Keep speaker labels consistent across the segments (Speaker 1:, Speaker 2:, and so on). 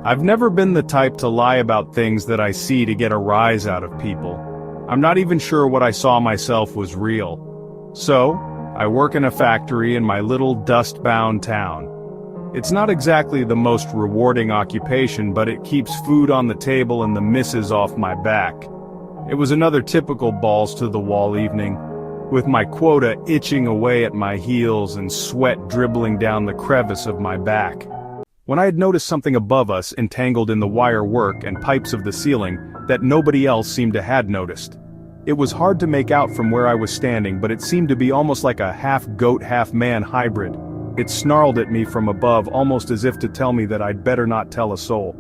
Speaker 1: I've never been the type to lie about things that I see to get a rise out of people. I'm not even sure what I saw myself was real. So, I work in a factory in my little dust-bound town. It's not exactly the most rewarding occupation, but it keeps food on the table and the missus off my back. It was another typical balls-to-the-wall evening, with my quota itching away at my heels and sweat dribbling down the crevice of my back, when I had noticed something above us entangled in the wire work and pipes of the ceiling that nobody else seemed to had noticed. It was hard to make out from where I was standing, but it seemed to be almost like a half-goat half-man hybrid. It snarled at me from above, almost as if to tell me that I'd better not tell a soul.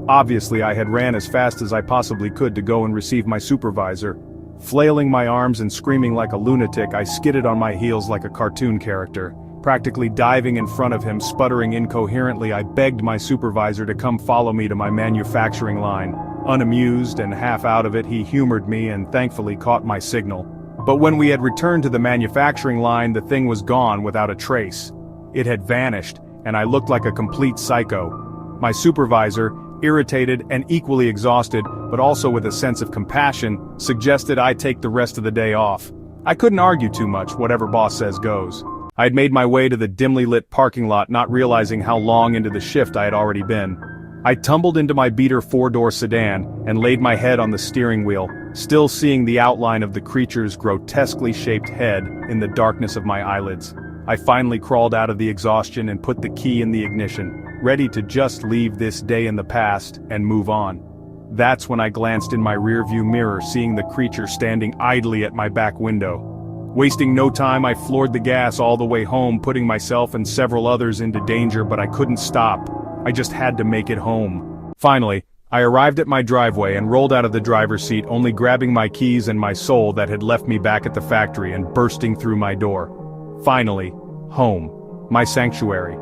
Speaker 1: Obviously I had ran as fast as I possibly could to go and receive my supervisor. Flailing my arms and screaming like a lunatic, I skidded on my heels like a cartoon character. Practically diving in front of him, sputtering incoherently, I begged my supervisor to come follow me to my manufacturing line. Unamused and half out of it, he humored me and thankfully caught my signal. But when we had returned to the manufacturing line, the thing was gone without a trace. It had vanished, and I looked like a complete psycho. My supervisor, irritated and equally exhausted, but also with a sense of compassion, suggested I take the rest of the day off. I couldn't argue too much, whatever boss says goes. I had made my way to the dimly lit parking lot, not realizing how long into the shift I had already been. I tumbled into my beater four-door sedan and laid my head on the steering wheel, still seeing the outline of the creature's grotesquely shaped head in the darkness of my eyelids. I finally crawled out of the exhaustion and put the key in the ignition, ready to just leave this day in the past and move on. That's when I glanced in my rearview mirror, seeing the creature standing idly at my back window. Wasting no time, I floored the gas all the way home, putting myself and several others into danger, but I couldn't stop. I just had to make it home. Finally, I arrived at my driveway and rolled out of the driver's seat, only grabbing my keys and my soul that had left me back at the factory and bursting through my door. Finally, home. My sanctuary.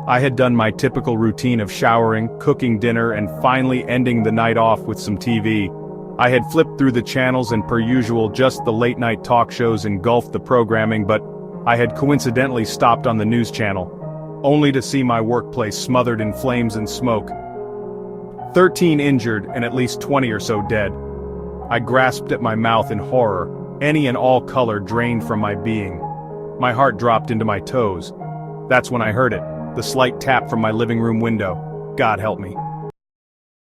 Speaker 1: I had done my typical routine of showering, cooking dinner, and finally ending the night off with some TV. I had flipped through the channels and per usual just the late-night talk shows engulfed the programming, but I had coincidentally stopped on the news channel, only to see my workplace smothered in flames and smoke. 13 injured and at least 20 or so dead. I grasped at my mouth in horror, any and all color drained from my being. My heart dropped into my toes. That's when I heard it, the slight tap from my living room window. God help me.